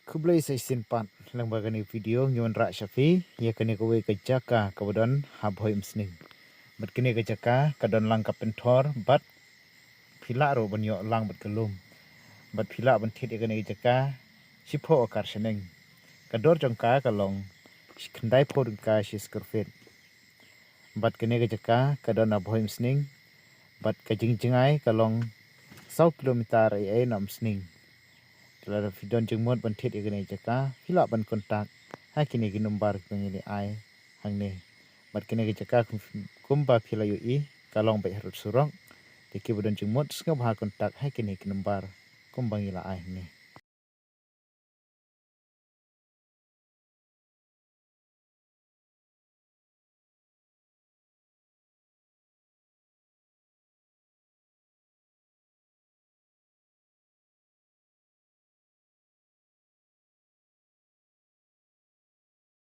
Kublai saya simpan lembaga ni video nyuan rak syafi ya kini kowe kejaka kabudon habhoi msning. Bat kini kejaka kadon lang kapentor bat pila ro banyo lang bat kelum. Bat pila ban tit ya kini kejaka sipo akar seneng. Kador jongka kalong kendai podka sis kerfit. Bat kini kejaka kadon habhoi msning bat kajing-jingai kalong 1 kilometer ai nam sning. Kalau video jengmut bantit igani jaka hila ban kontak ha kini ki number pengini ai hang ni bat kini ki jaka kumba phila yu I kalong bai harut surong tiki budon jengmut skap ha kontak ha kini ki number kumbang ila ai ni